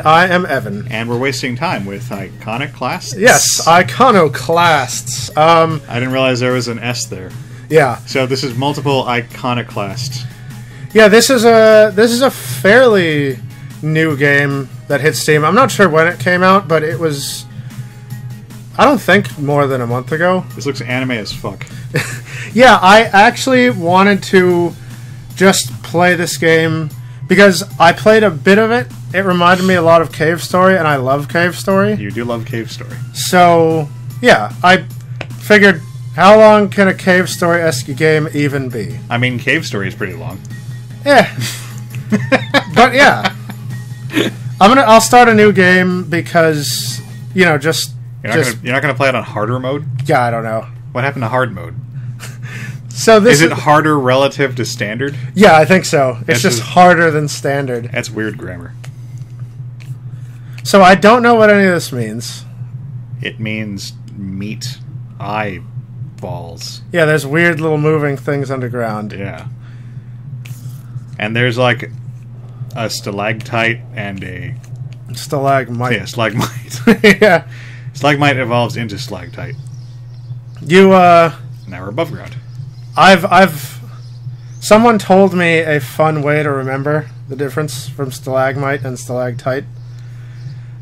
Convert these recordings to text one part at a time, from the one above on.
I am Evan. And we're wasting time with Iconoclasts? Yes, Iconoclasts. I didn't realize there was an S there. Yeah. So this is multiple Iconoclasts. Yeah, this is a fairly new game that hit Steam. I'm not sure when it came out, but it was, I don't think, more than a month ago. This looks anime as fuck. Yeah, I actually wanted to just play this game because I played a bit of it. It reminded me a lot of Cave Story, and I love Cave Story. You do love Cave Story. So, yeah, I figured, how long can a Cave Story-esque game even be? I mean, Cave Story is pretty long. Yeah. But, yeah. I'll start a new game because, you know, You're not gonna play it on harder mode? Yeah, I don't know. What happened to hard mode? So this is it harder relative to standard? Yeah, I think so. It's just harder than standard. That's weird grammar. So I don't know what any of this means. It means meat eyeballs. Yeah, there's weird little moving things underground. Yeah. And there's like a stalactite and a stalagmite. Yeah, stalagmite. Yeah. Stalagmite evolves into stalactite. Now we're above ground. Someone told me a fun way to remember the difference from stalagmite and stalactite.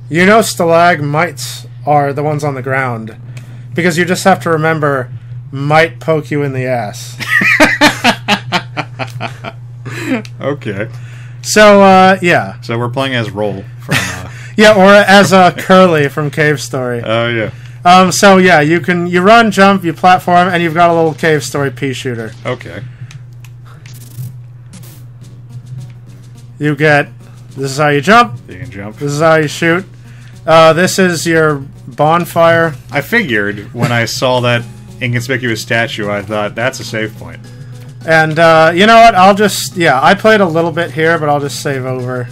You know, stalagmites are the ones on the ground because you just have to remember might poke you in the ass. Okay. So, yeah. So we're playing as Roll from... yeah, or as Curly from Cave Story. Oh, yeah. So yeah, you run, jump, you platform, and you've got a little Cave Story pea shooter. Okay. This is how you jump. You can jump. This is how you shoot. This is your bonfire. I figured when I saw that inconspicuous statue, I thought, that's a save point. And, you know what, I played a little bit here, but I'll just save over.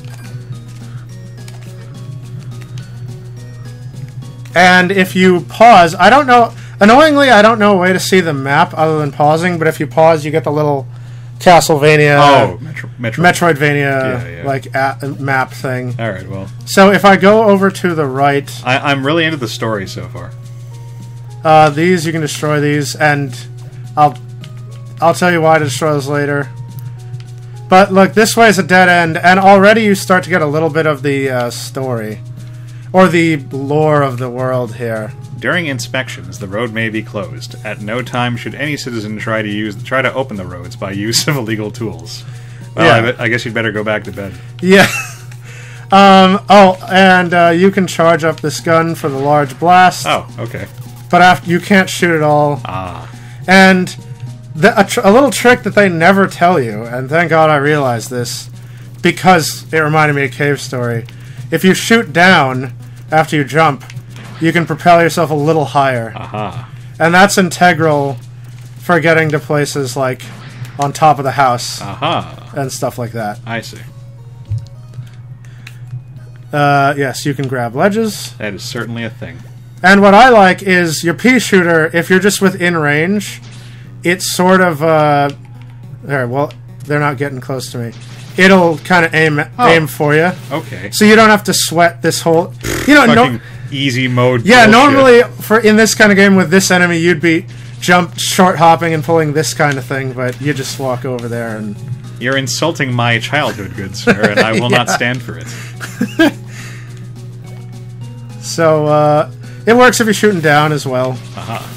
And if you pause, I don't know, annoyingly, I don't know a way to see the map other than pausing, but if you pause, you get the little Castlevania, Metroidvania, like, map thing. Alright, well. So if I go over to the right... I'm really into the story so far. These, you can destroy these, and I'll tell you why to destroy those later. But look, this way is a dead end, and already you start to get a little bit of the story. Or the lore of the world here. During inspections, the road may be closed. At no time should any citizen try to open the roads by use of illegal tools. Well, yeah. I guess you'd better go back to bed. Yeah. You can charge up this gun for the large blast. Oh, okay. But you can't shoot it all. Ah. And a little trick that they never tell you, and thank God I realized this, because it reminded me of Cave Story. If you shoot down after you jump, you can propel yourself a little higher. Aha. And that's integral for getting to places like on top of the house. Aha. And stuff like that. I see. Yes, you can grab ledges. That is certainly a thing. And what I like is your pea shooter, if you're just within range, it's sort of... well, they're not getting close to me. It'll kind of aim for you. Okay. So you don't have to sweat this whole... Fucking easy mode Yeah, bullshit. normally, in this kind of game with this enemy, you'd be short hopping and pulling this kind of thing, but you just walk over there and... You're insulting my childhood, good sir, and I will not stand for it. So, it works if you're shooting down as well. Aha.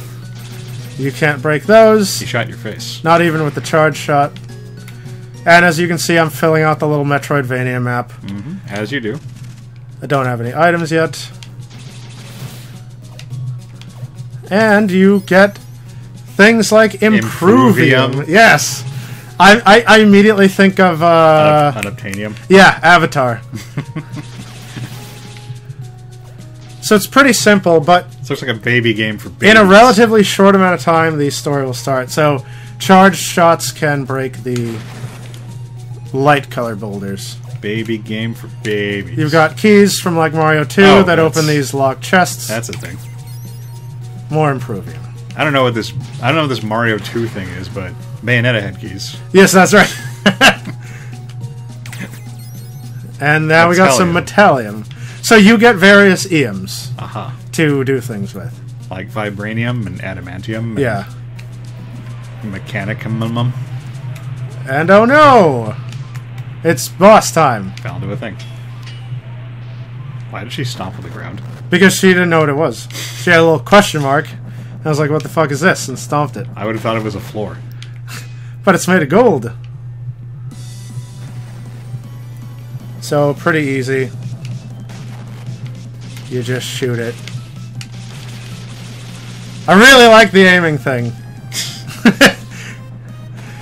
You can't break those. You shot your face. Not even with the charge shot. And as you can see, I'm filling out the little Metroidvania map. Mm-hmm. As you do. I don't have any items yet. And you get things like Improvium. Yes! I immediately think of... Unobtainium. Yeah, Avatar. So it's pretty simple, but... This looks like a baby game for babies. In a relatively short amount of time, the story will start. So, charged shots can break the light color boulders. Baby game for babies. You've got keys from like Mario 2 that open these locked chests. That's a thing. More Improvium. I don't know what this Mario 2 thing is, but Bayonetta had keys. Yes, that's right. And now we got some Metallium. So you get various EMs Uh-huh. to do things with. Like vibranium and adamantium. Yeah. And mechanicum. And oh no! It's boss time. Fell into a thing. Why did she stomp on the ground? Because she didn't know what it was. She had a little question mark. I was like, what the fuck is this? And stomped it. I would have thought it was a floor. But it's made of gold. So, pretty easy. You just shoot it. I really like the aiming thing.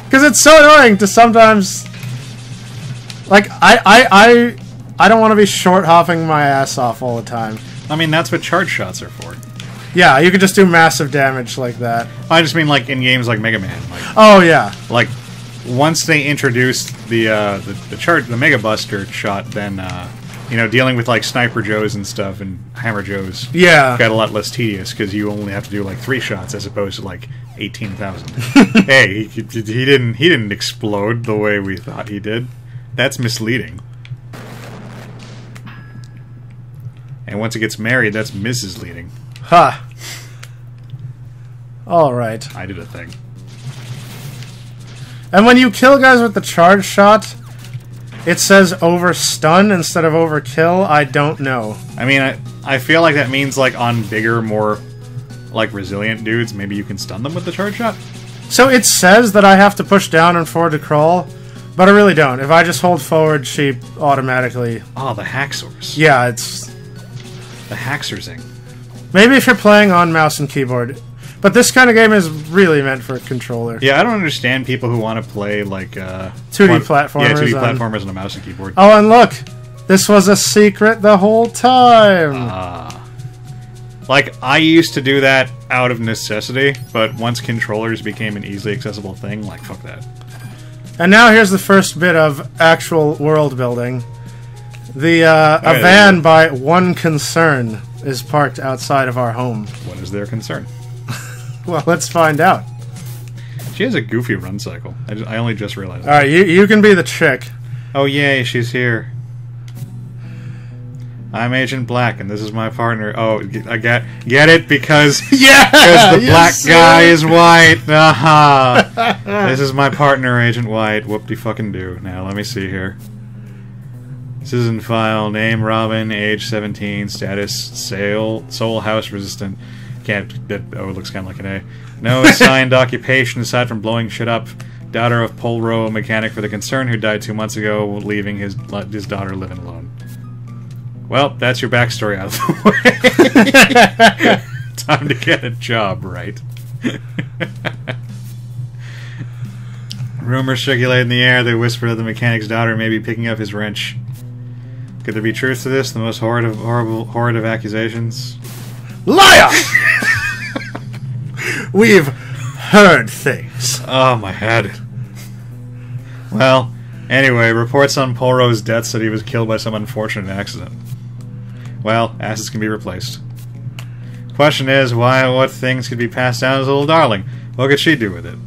Because it's so annoying to sometimes... Like, I don't want to be short-hopping my ass off all the time. I mean, that's what charge shots are for. Yeah, you could just do massive damage like that. I just mean, like, in games like Mega Man. Like, oh, yeah. Like, once they introduced the Mega Buster shot, then, you know, dealing with, like, Sniper Joes and stuff and Hammer Joes Yeah. got a lot less tedious, because you only have to do, like, 3 shots as opposed to, like, 18,000. Hey, he didn't explode the way we thought he did. That's misleading. And once it gets married, that's Mrs. Leading. Huh. Alright. I did a thing. And when you kill guys with the charge shot, it says over stun instead of over kill. I don't know. I mean, I feel like that means, like, on bigger, more, like, resilient dudes, maybe you can stun them with the charge shot? So it says that I have to push down and forward to crawl, but I really don't. If I just hold forward, she automatically... Oh, the hacksaws. Yeah, it's... The hacksarsing. Maybe if you're playing on mouse and keyboard. But this kind of game is really meant for a controller. Yeah, I don't understand people who want to play, like, 2D platformers. Yeah, 2D platformers on a mouse and keyboard. Oh, and look! This was a secret the whole time! Like, I used to do that out of necessity, but once controllers became an easily accessible thing, like, fuck that. And now here's the first bit of actual world building. The, a van by One Concern is parked outside of our home. What is their concern? Well, let's find out. She has a goofy run cycle. I only just realized. Alright, you can be the chick. Oh, yay, she's here. I'm Agent Black, and this is my partner. Oh, I get it? Because Yeah! because the black guy is white. Aha! This is my partner, Agent White. Whoop-de-fucking-do. Now, let me see here. Citizen file, name Robin, age 17, status soul house resistant. Can't, oh, it looks kind of like an A. No assigned occupation aside from blowing shit up. Daughter of Polro, mechanic for the concern who died 2 months ago, leaving his daughter living alone. Well, that's your backstory out of the way. Time to get a job, right? Rumors circulate in the air. They whisper that the mechanic's daughter may be picking up his wrench. Could there be truth to this? The most horrid of accusations? Liar! We've heard things. Oh, my head. Well, anyway, reports on Polro's death said he was killed by some unfortunate accident. Well, assets can be replaced. Question is, what things could be passed down as a little darling? What could she do with it?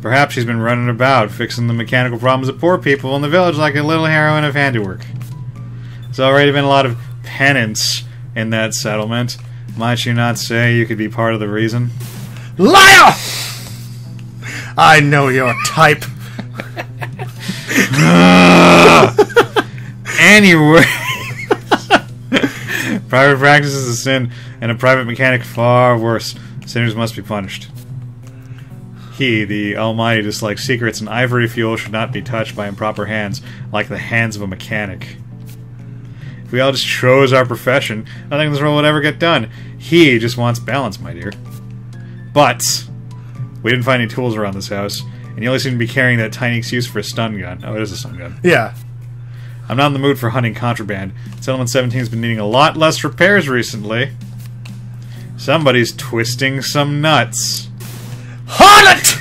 Perhaps she's been running about, fixing the mechanical problems of poor people in the village like a little heroine of handiwork. There's already been a lot of penance in that settlement. Might you not say you could be part of the reason? Liar! I know your type. Anyway. Private practice is a sin, and a private mechanic far worse. Sinners must be punished. He, the Almighty, dislikes secrets, and ivory fuel should not be touched by improper hands, like the hands of a mechanic. If we all just chose our profession, nothing in this world would ever get done. He just wants balance, my dear. But we didn't find any tools around this house, and you only seem to be carrying that tiny excuse for a stun gun. Oh, it is a stun gun. Yeah. I'm not in the mood for hunting contraband. Settlement 17's been needing a lot less repairs recently. Somebody's twisting some nuts. Harlot!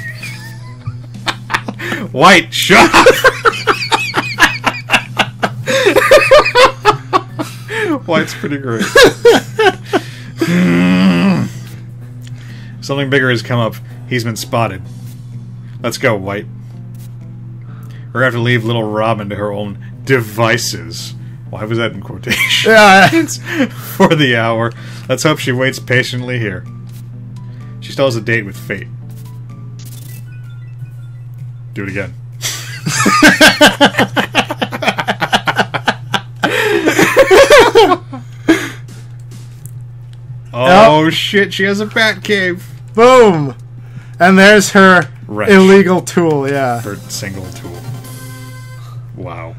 White, shut up! White's pretty great. Something bigger has come up. He's been spotted. Let's go, White. We're going to have to leave little Robin to her own devices. Why was that in quotation? Yeah. For the hour. Let's hope she waits patiently here. She still has a date with fate. Do it again. Oh shit, she has a bat cave. Boom. And there's her Wrench. illegal tool, yeah. Her single tool. Wow.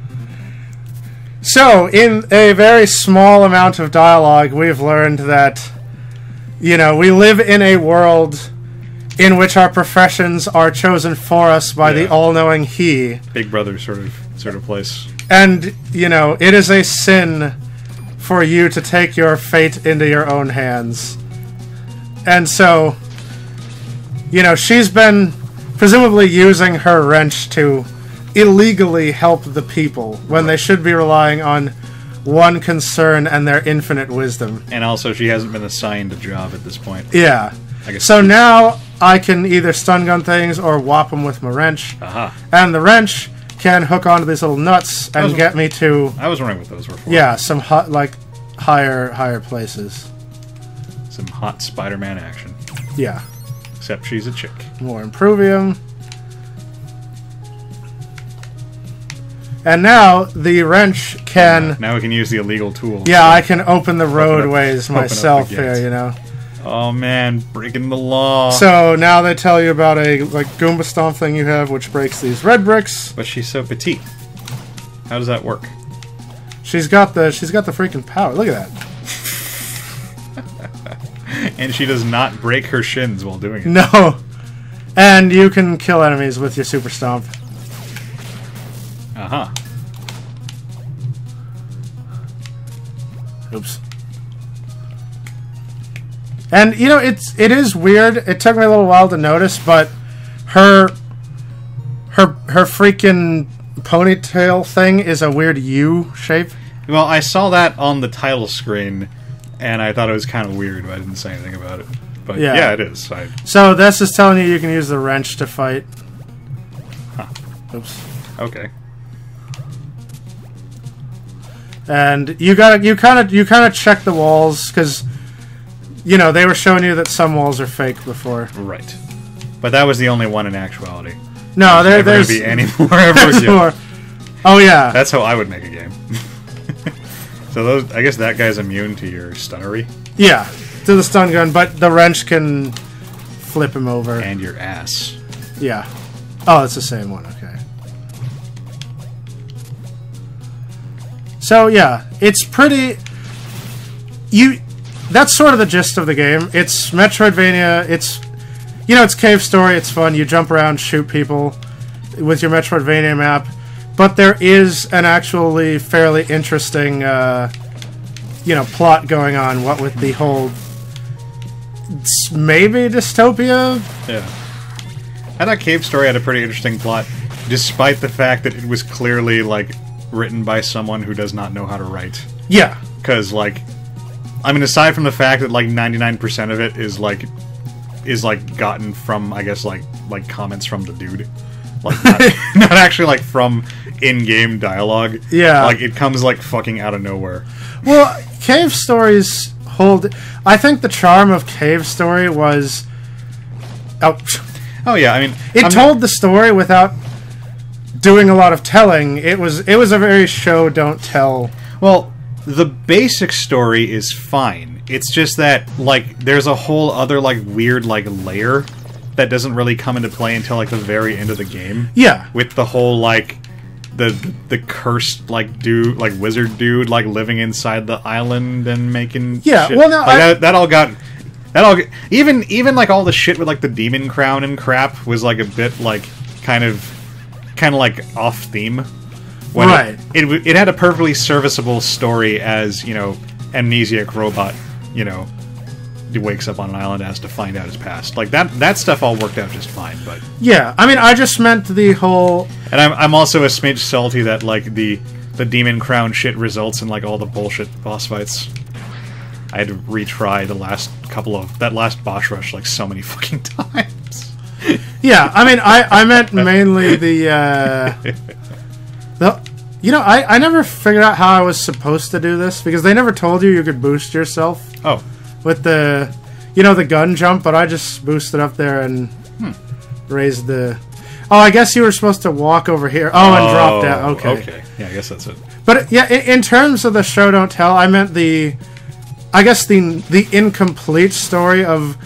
So, in a very small amount of dialogue, we've learned that, you know, we live in a world in which our professions are chosen for us by the all-knowing He. Big Brother sort of place. And, you know, it is a sin for you to take your fate into your own hands. And so, you know, she's been presumably using her wrench to illegally help the people when they should be relying on one concern and their infinite wisdom. And also, she hasn't been assigned a job at this point. Yeah. I guess So now I can either stun gun things or whop them with my wrench. Aha. And the wrench can hook onto these little nuts and get me to, I was wondering what those were for. yeah, some higher places. Some hot Spider-Man action. Yeah. Except she's a chick. More Improvium. And now the wrench can... Now we can use the illegal tool. Yeah, I can open the roadways open up myself the here, gates. you know. Oh man, breaking the law. So now they tell you about a Goomba Stomp thing you have, which breaks these red bricks. But she's so petite. How does that work? She's got the freaking power. Look at that. And she does not break her shins while doing it. No. And you can kill enemies with your Super Stomp. Uh-huh. Oops. And you know, it is weird. It took me a little while to notice, but her freaking ponytail thing is a weird U shape. Well, I saw that on the title screen, and I thought it was kind of weird, but I didn't say anything about it. But yeah, it is. So this is telling you can use the wrench to fight. Huh. Oops. Okay. And you kind of check the walls because, you know, they were showing you that some walls are fake before. Right. But that was the only one in actuality. No, there's there's never gonna be any more ever again. more. Oh yeah. That's how I would make a game. So those, I guess that guy's immune to your stunnery. Yeah, to the stun gun, but the wrench can flip him over. And your ass. Yeah. Oh, it's the same one. Okay. So yeah, it's pretty. That's sort of the gist of the game. It's Metroidvania. It's, you know, it's cave story. It's fun. You jump around, shoot people with your Metroidvania map. But there is an actually fairly interesting, you know, plot going on. What with the whole maybe dystopia? Yeah. I thought Cave Story had a pretty interesting plot, despite the fact that it was clearly, like, written by someone who does not know how to write. Yeah. Because, like, I mean, aside from the fact that, like, 99% of it is gotten from, I guess, like comments from the dude. Like, not actually, like, from in-game dialogue. Yeah. Like, it comes, like, fucking out of nowhere. Well, Cave Stories hold... I think the charm of Cave Story was... Oh, yeah, I mean... It told the story without doing a lot of telling. It was a very show, don't tell. Well, the basic story is fine. It's just that, like, there's a whole other, like, weird, like, layer that doesn't really come into play until, like, the very end of the game. Yeah. With the whole, like, the cursed, like, dude, like, wizard dude, like, living inside the island and making Yeah, shit. well, no, like, that all got... Even, like, all the shit with, like, the demon crown and crap was, like, a bit, like, kind of, like, off-theme. When right. It had a perfectly serviceable story as, you know, amnesiac robot, you know, he wakes up on an island and has to find out his past. Like, that stuff all worked out just fine, but... Yeah, I mean, I just meant the whole... And I'm also a smidge salty that, like, the demon crown shit results in, like, all the bullshit boss fights. I had to retry that last boss rush, like, so many fucking times. Yeah, I mean, I meant mainly You know, I never figured out how I was supposed to do this, because they never told you could boost yourself. Oh. With the, you know, the gun jump, but I just boosted up there and raised the... Oh, I guess you were supposed to walk over here. Oh, and drop down. Okay. Okay. Yeah, I guess that's it. But, yeah, in terms of the show don't tell, I meant the... I guess the incomplete story of...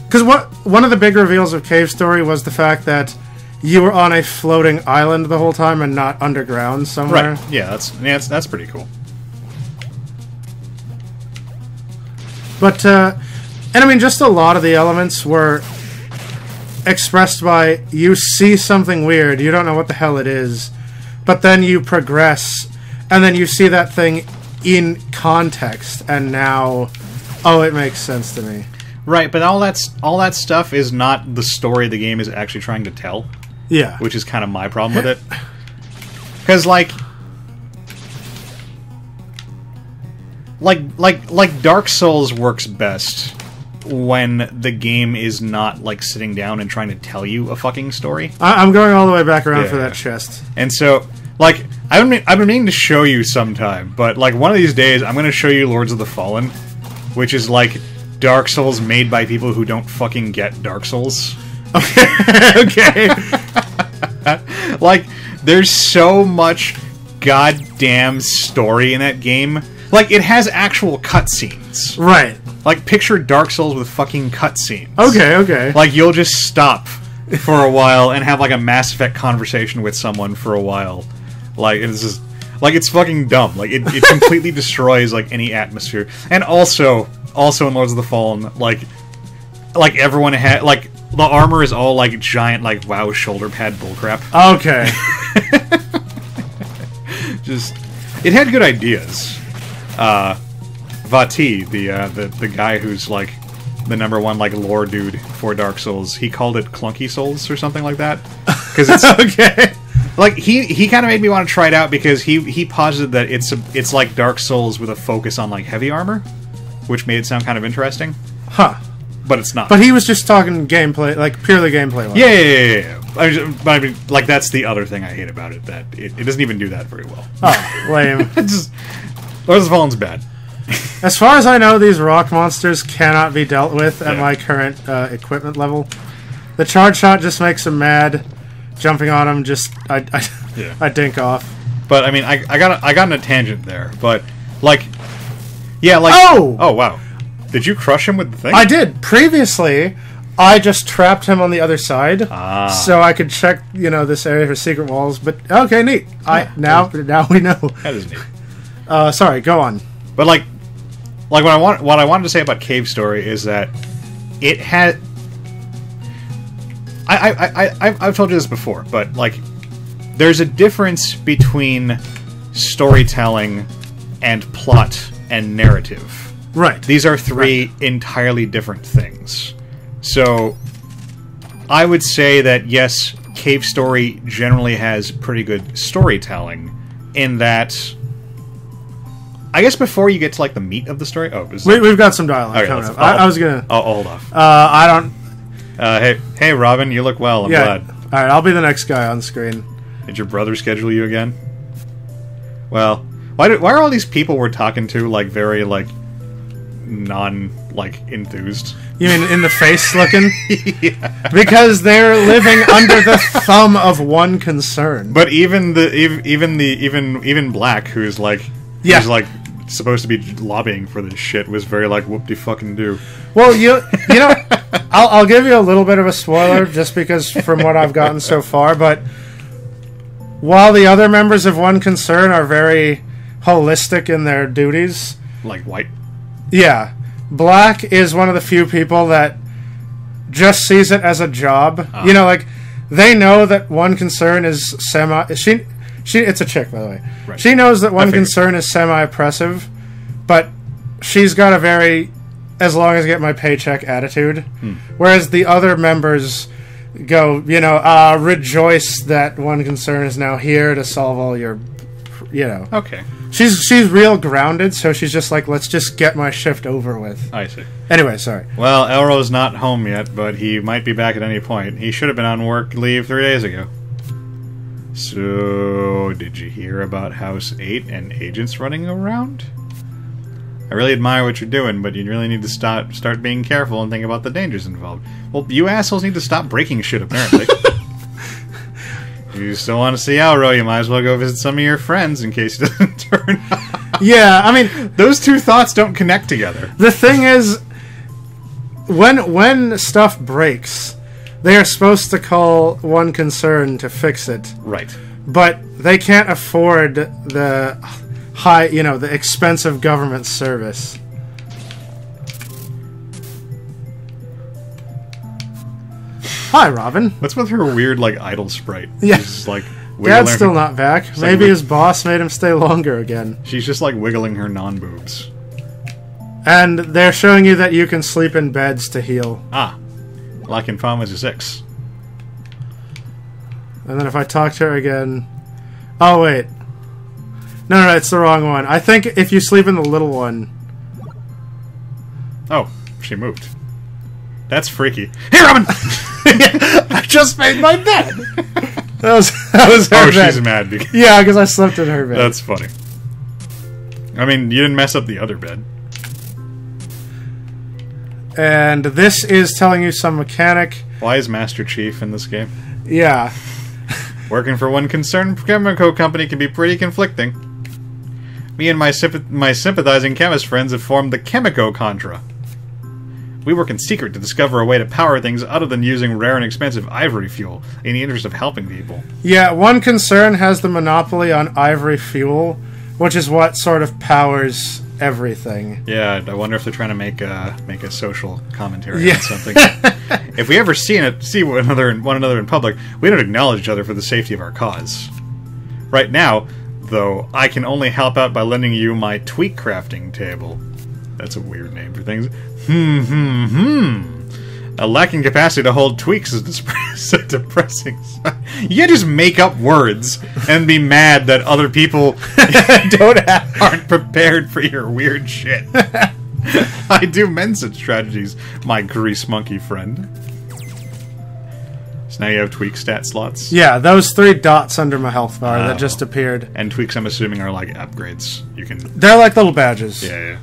Because one of the big reveals of Cave Story was the fact that you were on a floating island the whole time and not underground somewhere. Right. Yeah, that's pretty cool. But, and I mean, just a lot of the elements were expressed by you see something weird, you don't know what the hell it is, but then you progress, and then you see that thing in context, and now, oh, it makes sense to me. Right, but all that stuff is not the story the game is actually trying to tell. Yeah. Which is kind of my problem with it. Because, like Dark Souls works best when the game is not, like, sitting down and trying to tell you a fucking story. I'm going all the way back around for that chest. And so, like, I've been meaning to show you sometime, but, like, one of these days, I'm going to show you Lords of the Fallen, which is, like, Dark Souls made by people who don't fucking get Dark Souls. Okay. Okay. Like, there's so much goddamn story in that game. Like, it has actual cutscenes. Right. Like, picture Dark Souls with fucking cutscenes. Okay, okay. Like, you'll just stop for a while and have, like, a Mass Effect conversation with someone for a while. Like, it's just... Like, it's fucking dumb. Like, it completely destroys, like, any atmosphere. And also in Lords of the Fallen, like everyone had... Like, the armor is all, like, giant, like, WoW shoulder pad bullcrap. Okay. Just... It had good ideas. Vati, the guy who's, like, the #1, like, lore dude for Dark Souls, he called it Clunky Souls or something like that. Because it's... Okay. Like, he kind of made me want to try it out because he posited that it's like Dark Souls with a focus on, like, heavy armor, which made it sound kind of interesting. Huh. But it's not. But he was just talking gameplay, like, purely gameplay. Yeah. I mean, like, that's the other thing I hate about it, that it doesn't even do that very well. Oh, lame. It's just... Lords of the Fallen's bad. As far as I know, these rock monsters cannot be dealt with at my current equipment level. The charge shot just makes them mad. Jumping on them, just I dink off. But I mean, I got on a tangent there. But like, yeah, like oh wow, did you crush him with the thing? I did previously. I just trapped him on the other side, so I could check, you know, this area for secret walls. But okay, neat. Yeah, now we know. That is neat. Sorry, go on. But like what I wanted to say about Cave Story is that it had. I've told you this before, but, like, there's a difference between storytelling and plot and narrative. Right. These are three entirely different things. So, I would say that, yes, Cave Story generally has pretty good storytelling, in that... I guess before you get to, like, the meat of the story... Oh, we've got some dialogue coming up. I was gonna... Oh, hold off. I don't... Hey, Robin, you look well. I'm glad. Alright, I'll be the next guy on screen. Did your brother schedule you again? Well, why are all these people we're talking to, like, very, like, enthused? You mean in the face looking? Yeah. Because they're living under the thumb of one concern. But even Black, who's like supposed to be lobbying for this shit, was very like, whoop-de-fucking-do. Well, you know, I'll give you a little bit of a spoiler, just because from what I've gotten so far, but while the other members of One Concern are very holistic in their duties... Like White? Yeah. Black is one of the few people that just sees it as a job. You know, like, they know that One Concern is it's a chick, by the way. Right. She knows that One Concern is semi-oppressive, but she's got a very as long as I get my paycheck attitude. Whereas the other members go, you know, rejoice that One Concern is now here to solve all your, you know. Okay. She's real grounded, so she's just like, let's just get my shift over with. I see. Anyway, sorry. Well, Elro's not home yet, but he might be back at any point. He should have been on work leave 3 days ago. So, did you hear about House 8 and agents running around? I really admire what you're doing, but you really need to start being careful and think about the dangers involved. Well, you assholes need to stop breaking shit, apparently. You still want to see Alro, you might as well go visit some of your friends in case he doesn't turn up. Yeah, I mean... Those two thoughts don't connect together. The thing is, when stuff breaks, they are supposed to call one concern to fix it. Right. But they can't afford the high, the expensive government service. Hi, Robin. What's with her weird, idol sprite? Yeah. She's just, Dad's still not back. Maybe his boss made him stay longer again. She's just, wiggling her non-boobs. And they're showing you that you can sleep in beds to heal. Ah. Like in Final Fantasy 6. And then if I talk to her again... Oh, wait. No, it's the wrong one. I think if you sleep in the little one... Oh, she moved. That's freaky. Hey, Robin! I just made my bed! That was her bed. She's mad. Yeah, because I slept in her bed. That's funny. I mean, you didn't mess up the other bed. And this is telling you some mechanic. Why is Master Chief in this game? Yeah. Working for one concerned chemical company can be pretty conflicting. Me and my sympathizing chemist friends have formed the Chemico Contra. We work in secret to discover a way to power things other than using rare and expensive ivory fuel in the interest of helping people. Yeah, one concern has the monopoly on ivory fuel, which is what sort of powers everything. Yeah, I wonder if they're trying to make a social commentary on something. If we ever see one another in public, we don't acknowledge each other for the safety of our cause. Right now, though, I can only help out by lending you my tweak crafting table. That's a weird name for things. A lacking capacity to hold tweaks is depressing. You can't just make up words and be mad that other people aren't prepared for your weird shit. I do mend such strategies, my grease monkey friend. So now you have tweak stat slots? Yeah, those 3 dots under my health bar that just appeared. And tweaks, I'm assuming, are like upgrades. They're like little badges. Yeah.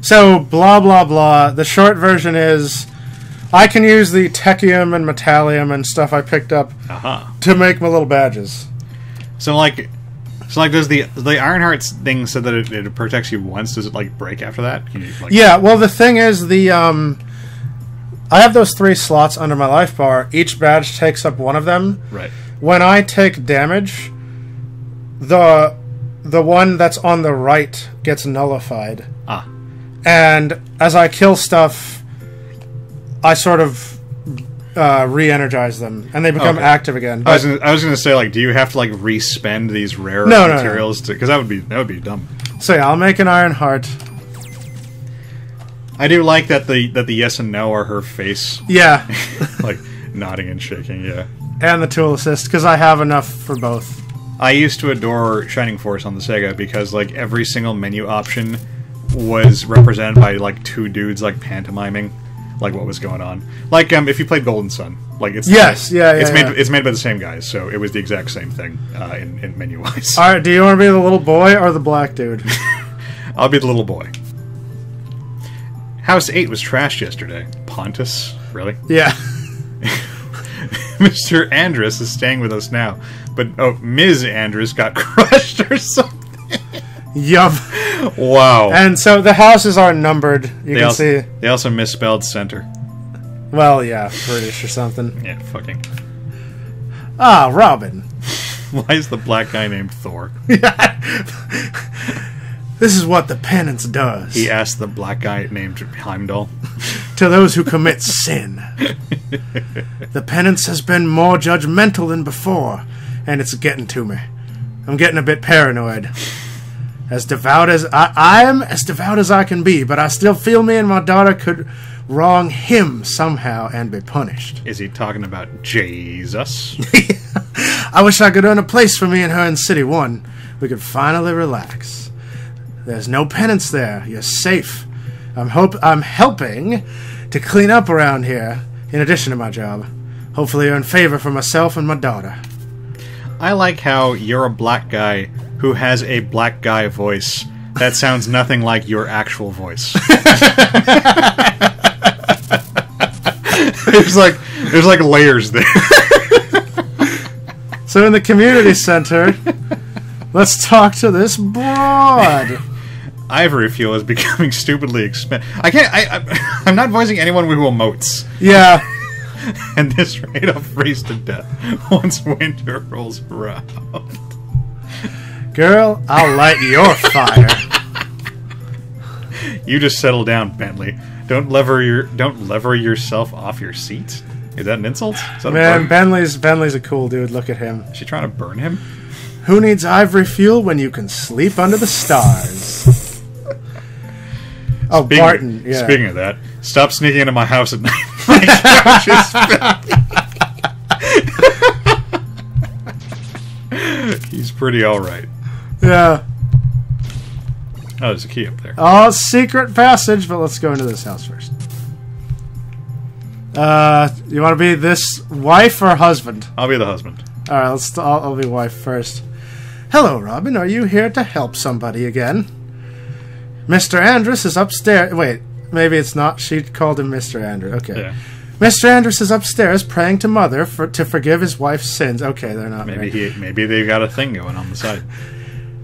So, blah, blah, blah. The short version is, I can use the techium and metallium and stuff I picked up to make my little badges. So does the Ironheart thing said that it protects you once? Does it, break after that? Can you, Yeah, well, the thing is, I have those 3 slots under my life bar. Each badge takes up one of them. Right. When I take damage, the one that's on the right gets nullified. Ah. And as I kill stuff, I sort of re-energize them, and they become active again. I was gonna say, do you have to re-spend these rare materials? Because that would be dumb. So yeah, I'll make an iron heart. I do like that the yes and no are her face. Yeah. Nodding and shaking. Yeah. And the tool assist, because I have enough for both. I used to adore Shining Force on the Sega because every single menu option was represented by 2 dudes pantomiming what was going on. If you played Golden Sun, it's it's made by the same guys, so it was the exact same thing in menu wise. All right, do you want to be the little boy or the black dude? I'll be the little boy. House 8 was trashed yesterday. Pontus, really? Yeah. Mr. Andrus is staying with us now, but Ms. Andrus got crushed or something. Yup. Wow. And so the houses are numbered. You can see. They also misspelled center. Well, yeah, British or something. Yeah, fucking. Ah, Robin. Why is the black guy named Thor? This is what the penance does. He asked the black guy named Heimdall. To those who commit sin. The penance has been more judgmental than before, and it's getting to me. I'm getting a bit paranoid. As devout as I am as devout as I can be, but I still feel me and my daughter could wrong him somehow and be punished. Is he talking about Jesus? I wish I could earn a place for me and her in City 1. We could finally relax. There's no penance there. You're safe. I'm helping to clean up around here, in addition to my job. Hopefully earn favor for myself and my daughter. I like how you're a black guy who has a black guy voice that sounds nothing like your actual voice. There's like layers there. So in the community center, let's talk to this broad. Ivory fuel is becoming stupidly expensive. I'm not voicing anyone who emotes. Yeah. And this rate I'll freeze to death once winter rolls around. Girl, I'll light your fire. You just settle down, Bentley. Don't lever yourself off your seat. Is that an insult? Is that Man, Bentley's a cool dude. Look at him. Is she trying to burn him? Who needs ivory fuel when you can sleep under the stars? Oh, Barton. Yeah. Speaking of that, stop sneaking into my house at night. My couch is filthy. He's pretty alright. Yeah. Oh, there's a key up there. Oh, secret passage, but let's go into this house first. You want to be this wife or husband? I'll be the husband. Alright, I'll be wife first. Hello, Robin. Are you here to help somebody again? Mr. Andrus is upstairs. Wait, maybe it's not. She called him Mr. Andrus. Okay. Yeah. Mr. Andrus is upstairs praying to Mother to forgive his wife's sins. Okay, they're not. Maybe they've got a thing going on the side.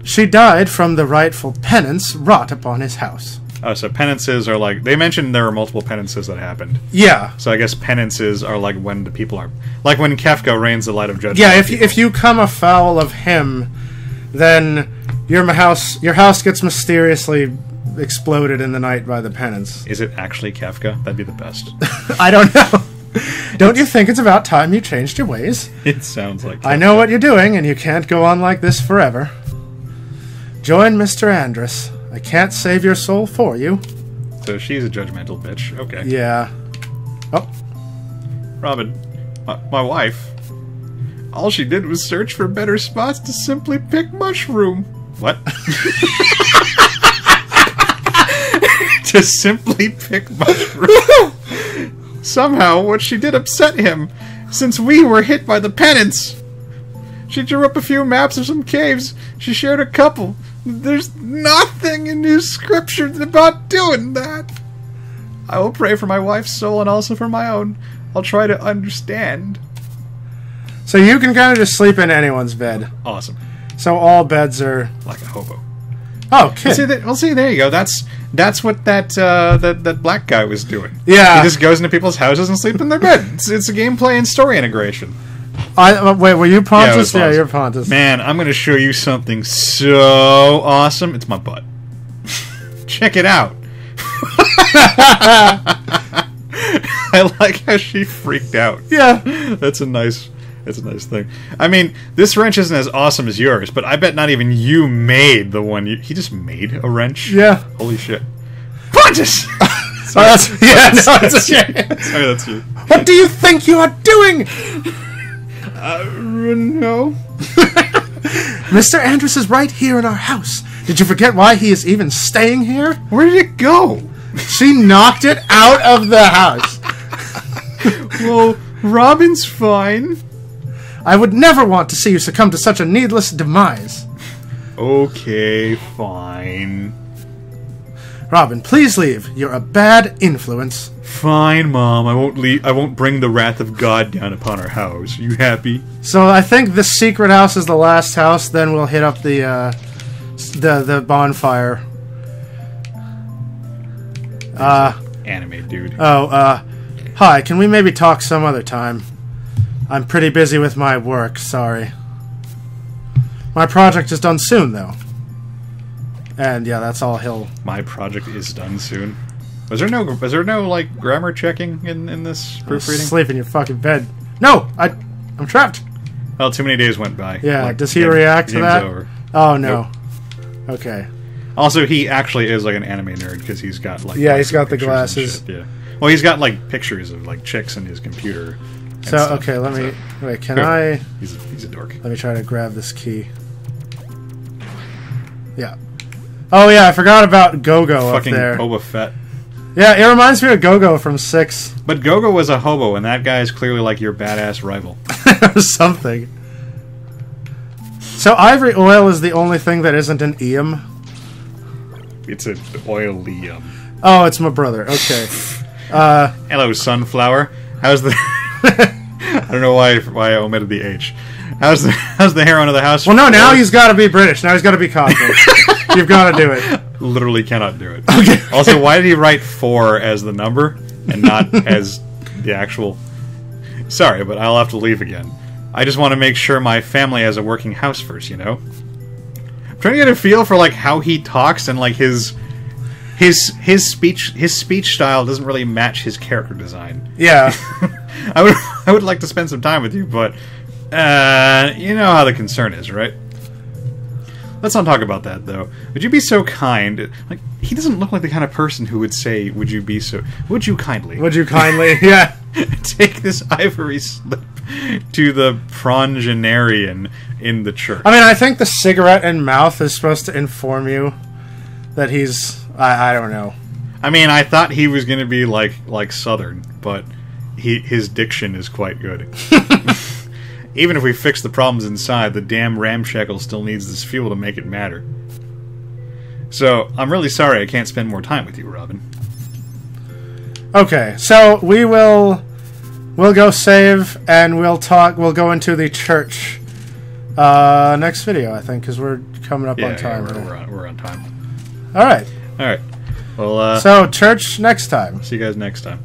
She died from the rightful penance wrought upon his house. Oh, so penances are like... They mentioned there were multiple penances that happened. Yeah. So I guess penances are like when the people are... Like when Kefka rains the light of judgment. Yeah, if you come afoul of him, then your house gets mysteriously exploded in the night by the penance. Is it actually Kefka? That'd be the best. I don't know. Don't you think it's about time you changed your ways? It sounds like Kefka. I know what you're doing, and you can't go on like this forever. Join Mr. Andrus. I can't save your soul for you. So she's a judgmental bitch. Okay. Yeah. Oh. Robin, my wife, all she did was search for better spots to simply pick mushroom. What? To simply pick mushroom. Somehow, what she did upset him, since we were hit by the penance. She drew up a few maps of some caves. She shared a couple. There's nothing in his scriptures about doing that. I will pray for my wife's soul and also for my own. I'll try to understand. So you can kind of just sleep in anyone's bed. Awesome. So all beds are... Like a hobo. Oh, kid. Well, see, there you go. That's what that black guy was doing. Yeah. He just goes into people's houses and sleeps in their bed. It's a gameplay and story integration. Wait, were you Pontus? Yeah, you're Pontus. Man, I'm going to show you something so awesome. It's my butt. Check it out. I like how she freaked out. Yeah. That's a nice thing. I mean, this wrench isn't as awesome as yours, but I bet not even you made the one. He just made a wrench? Yeah. Holy shit. Pontus! Sorry, that's you. What do you think you are doing? No. Mr. Andrus is right here in our house. Did you forget why he is even staying here? Where did it go? She knocked it out of the house. Well, Robin's fine. I would never want to see you succumb to such a needless demise. Okay, fine. Robin, please leave. You're a bad influence. Fine, Mom. I won't leave. I won't bring the wrath of God down upon our house. You happy? So I think the secret house is the last house. Then we'll hit up the bonfire. Anime dude. Hi. Can we maybe talk some other time? I'm pretty busy with my work. Sorry. My project is done soon, though. And yeah, that's all he'll... My project is done soon. Was there no like grammar checking in this proofreading? Sleep in your fucking bed. No, I'm trapped. Well, too many days went by. Yeah, like, does he react to that? Over. Oh no. Nope. Okay. Also, he actually is like an anime nerd because he's got like he's got the glasses. Yeah. Well, he's got like pictures of like chicks in his computer. So okay, let me wait. Can I? He's a dork. Let me try to grab this key. Yeah. Oh yeah, I forgot about Gogo Fucking up there. Boba Fett. Yeah, it reminds me of Gogo from 6. But Gogo was a hobo, and that guy is clearly like your badass rival. Or something. So ivory oil is the only thing that isn't an eum. It's an oilium. Oh, it's my brother. Okay. Hello, sunflower. How's the... I don't know why I omitted the H. How's the hair under the house? Well, no, now he's got to be British. Now he's got to be Cockney. You've got to do it. Literally cannot do it. Okay. Also, why did he write 4 as the number and not as the actual... Sorry, but I'll have to leave again. I just want to make sure my family has a working house first, you know? I'm trying to get a feel for, like, how he talks and, like, his speech style doesn't really match his character design. Yeah. I would like to spend some time with you, but you know how the concern is, right? Let's not talk about that, though. Would you be so kind? Like, he doesn't look like the kind of person who would say, "Would you be so? Would you kindly? Would you kindly? Yeah. Take this ivory slip to the prongenarian in the church." I mean, I think the cigarette in mouth is supposed to inform you that he's... I don't know. I mean, I thought he was going to be like Southern, but his diction is quite good. Even if we fix the problems inside, the damn ramshackle still needs this fuel to make it matter. So, I'm really sorry I can't spend more time with you, Robin. Okay, so we'll go save, and we'll go into the church next video, I think, because we're coming up on time. Yeah, we're on time. Alright. Alright. Well, so, church next time. See you guys next time.